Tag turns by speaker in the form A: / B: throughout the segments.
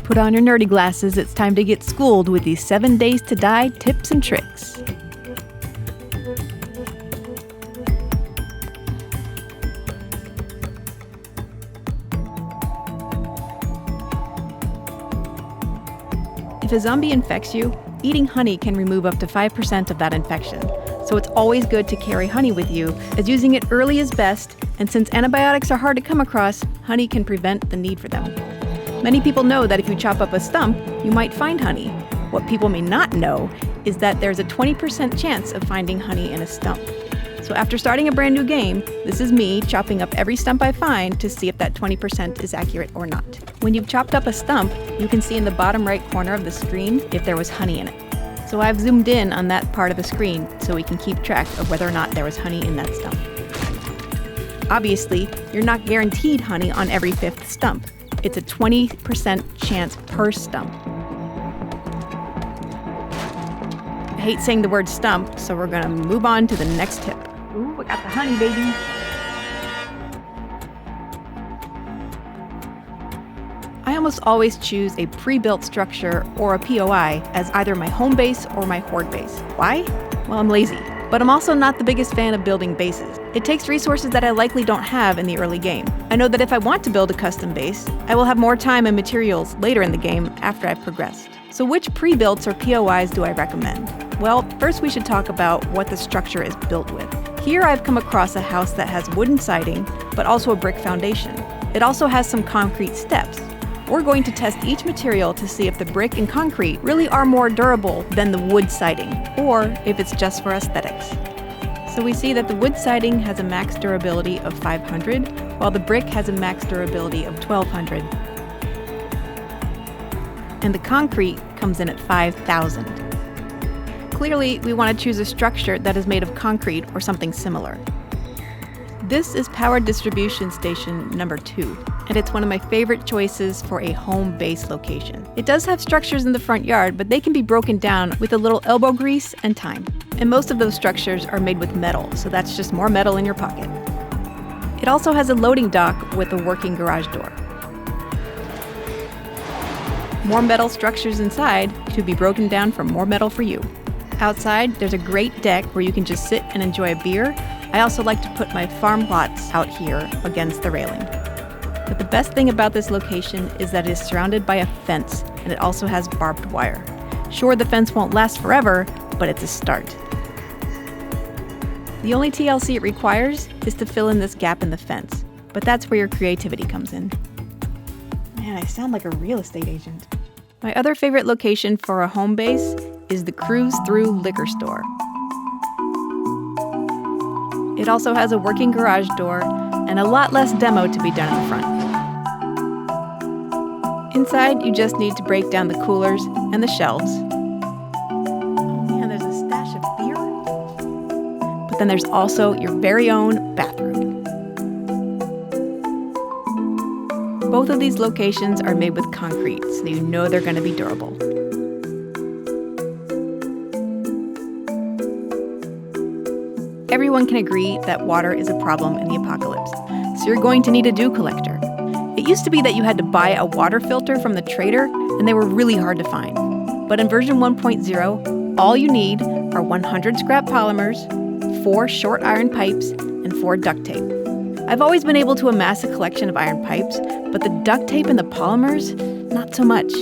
A: Put on your nerdy glasses, it's time to get schooled with these 7 days to dye tips and tricks. If a zombie infects you, eating honey can remove up to 5% of that infection. So it's always good to carry honey with you, as using it early is best, and since antibiotics are hard to come across, honey can prevent the need for them. Many people know that if you chop up a stump, you might find honey. What people may not know is that there's a 20% chance of finding honey in a stump. So after starting a brand new game, this is me chopping up every stump I find to see if that 20% is accurate or not. When you've chopped up a stump, you can see in the bottom right corner of the screen if there was honey in it. So I've zoomed in on that part of the screen so we can keep track of whether or not there was honey in that stump. Obviously, you're not guaranteed honey on every 5th stump. It's a 20% chance per stump. I hate saying the word stump, so we're gonna move on to the next tip. Ooh, we got the honey, baby. I almost always choose a pre-built structure or a POI as either my home base or my horde base. Why? Well, I'm lazy, but I'm also not the biggest fan of building bases. It takes resources that I likely don't have in the early game. I know that if I want to build a custom base, I will have more time and materials later in the game after I've progressed. So which pre-builts or POIs do I recommend? Well, first we should talk about what the structure is built with. Here I've come across a house that has wooden siding, but also a brick foundation. It also has some concrete steps. We're going to test each material to see if the brick and concrete really are more durable than the wood siding, or if it's just for aesthetics. So we see that the wood siding has a max durability of 500, while the brick has a max durability of 1200. And the concrete comes in at 5,000. Clearly, we want to choose a structure that is made of concrete or something similar. This is Power Distribution Station number 2, and it's one of my favorite choices for a home base location. It does have structures in the front yard, but they can be broken down with a little elbow grease and time. And most of those structures are made with metal, so that's just more metal in your pocket. It also has a loading dock with a working garage door. More metal structures inside to be broken down for more metal for you. Outside, there's a great deck where you can just sit and enjoy a beer. I also like to put my farm plots out here against the railing. But the best thing about this location is that it is surrounded by a fence, and it also has barbed wire. Sure, the fence won't last forever, but it's a start. The only TLC it requires is to fill in this gap in the fence, but that's where your creativity comes in. Man, I sound like a real estate agent. My other favorite location for a home base is the Cruise Through liquor store. It also has a working garage door and a lot less demo to be done in the front. Inside, you just need to break down the coolers and the shelves. Oh man, there's a stash of beer. But then there's also your very own bathroom. Both of these locations are made with concrete, so you know they're going to be durable. Everyone can agree that water is a problem in the apocalypse, so you're going to need a dew collector. It used to be that you had to buy a water filter from the trader, and they were really hard to find. But in version 1.0, all you need are 100 scrap polymers, 4 short iron pipes, and 4 duct tape. I've always been able to amass a collection of iron pipes, but the duct tape and the polymers, not so much.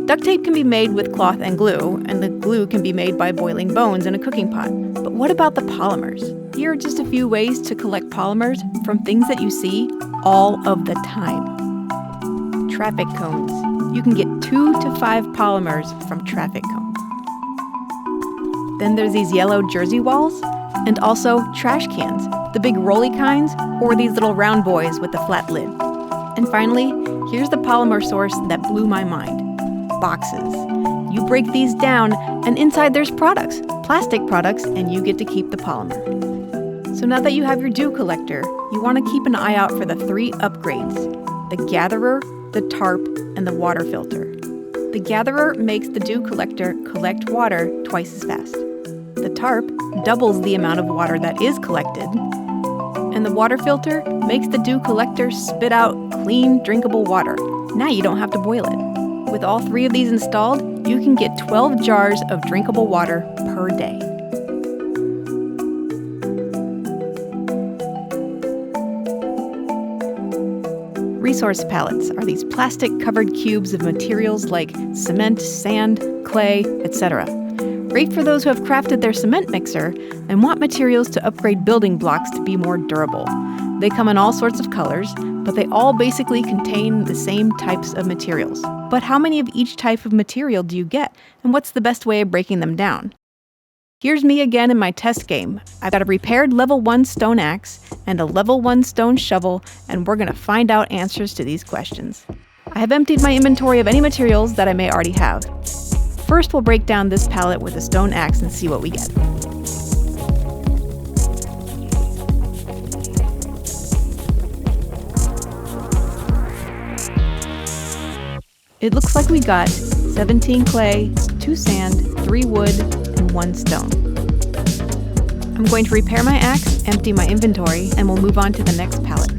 A: Duct tape can be made with cloth and glue, and the glue can be made by boiling bones in a cooking pot. But what about the polymers? Here are just a few ways to collect polymers from things that you see all of the time. Traffic cones. You can get 2 to 5 polymers from traffic cones. Then there's these yellow jersey walls, and also trash cans, the big rolly kinds, or these little round boys with the flat lid. And finally, here's the polymer source that blew my mind. Boxes. You break these down, and inside there's products, plastic products, and you get to keep the polymer. So now that you have your dew collector, you want to keep an eye out for the 3 upgrades: the gatherer, the tarp, and the water filter. The gatherer makes the dew collector collect water twice as fast. The tarp doubles the amount of water that is collected. And the water filter makes the dew collector spit out clean, drinkable water. Now you don't have to boil it. With all 3 of these installed, you can get 12 jars of drinkable water per day. Resource pallets are these plastic-covered cubes of materials like cement, sand, clay, etc. Great for those who have crafted their cement mixer and want materials to upgrade building blocks to be more durable. They come in all sorts of colors, but they all basically contain the same types of materials. But how many of each type of material do you get, and what's the best way of breaking them down? Here's me again in my test game. I've got a repaired level 1 stone axe and a level 1 stone shovel, and we're going to find out answers to these questions. I have emptied my inventory of any materials that I may already have. First, we'll break down this pallet with a stone axe and see what we get. It looks like we got 17 clay, 2 sand, 3 wood, and 1 stone. I'm going to repair my axe, empty my inventory, and we'll move on to the next pallet.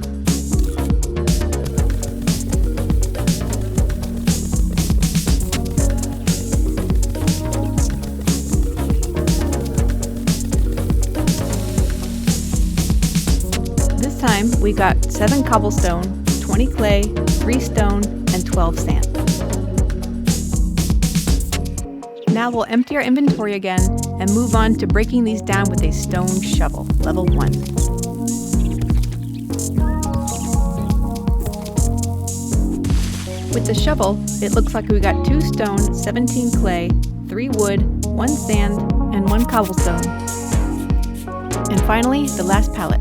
A: This time we got 7 cobblestone, 20 clay, 3 stone, and 12 sand. Now we'll empty our inventory again and move on to breaking these down with a stone shovel, level 1. With the shovel, it looks like we got 2 stone, 17 clay, 3 wood, 1 sand, and 1 cobblestone. And finally, the last pallet.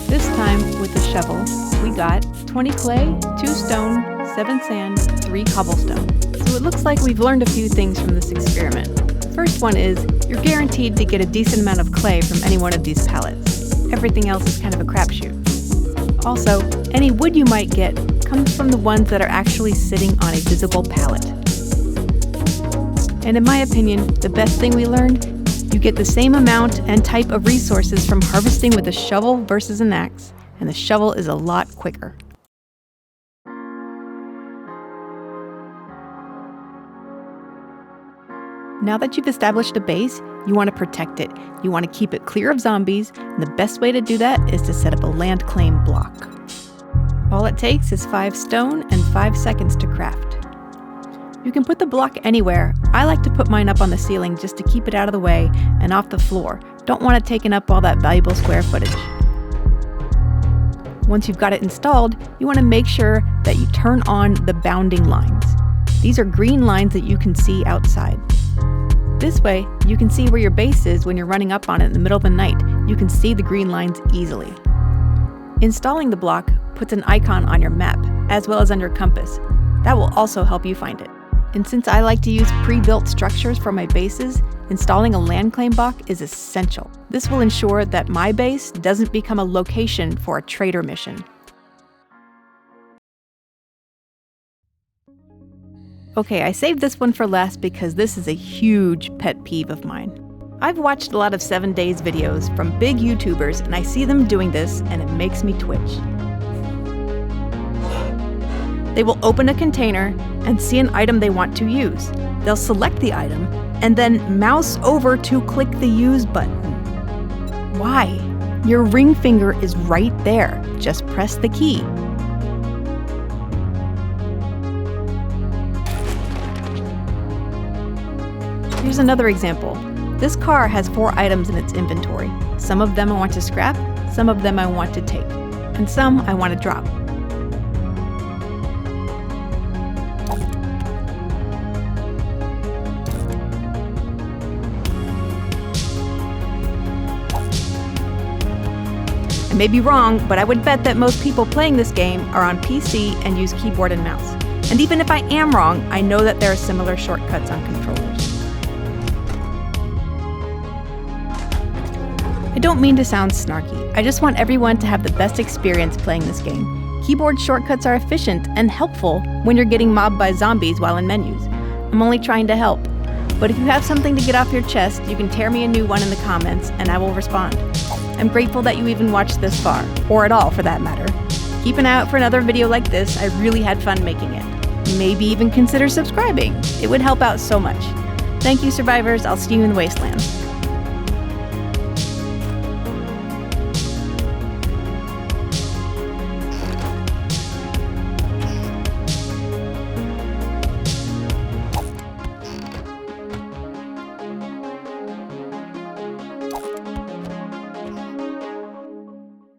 A: This time, with the shovel, we got 20 clay, 2 stone, 7 sand, 3 cobblestone. So it looks like we've learned a few things from this experiment. First one is, you're guaranteed to get a decent amount of clay from any one of these pallets. Everything else is kind of a crapshoot. Also, any wood you might get comes from the ones that are actually sitting on a visible pallet. And in my opinion, the best thing we learned, you get the same amount and type of resources from harvesting with a shovel versus an axe, and the shovel is a lot quicker. Now that you've established a base, you want to protect it. You want to keep it clear of zombies, and the best way to do that is to set up a land claim block. All it takes is 5 stone and 5 seconds to craft. You can put the block anywhere. I like to put mine up on the ceiling just to keep it out of the way and off the floor. Don't want it taking up all that valuable square footage. Once you've got it installed, you want to make sure that you turn on the bounding lines. These are green lines that you can see outside. This way, you can see where your base is when you're running up on it in the middle of the night. You can see the green lines easily. Installing the block puts an icon on your map, as well as on your compass. That will also help you find it. And since I like to use pre-built structures for my bases, installing a land claim block is essential. This will ensure that my base doesn't become a location for a trader mission. Okay, I saved this one for last because this is a huge pet peeve of mine. I've watched a lot of 7 Days videos from big YouTubers, and I see them doing this and it makes me twitch. They will open a container and see an item they want to use. They'll select the item and then mouse over to click the use button. Why? Your ring finger is right there. Just press the key. Here's another example. This car has 4 items in its inventory. Some of them I want to scrap, some of them I want to take, and some I want to drop. I may be wrong, but I would bet that most people playing this game are on PC and use keyboard and mouse. And even if I am wrong, I know that there are similar shortcuts on controllers. I don't mean to sound snarky. I just want everyone to have the best experience playing this game. Keyboard shortcuts are efficient and helpful when you're getting mobbed by zombies while in menus. I'm only trying to help. But if you have something to get off your chest, you can tear me a new one in the comments and I will respond. I'm grateful that you even watched this far, or at all for that matter. Keep an eye out for another video like this. I really had fun making it. Maybe even consider subscribing. It would help out so much. Thank you, survivors. I'll see you in the wasteland.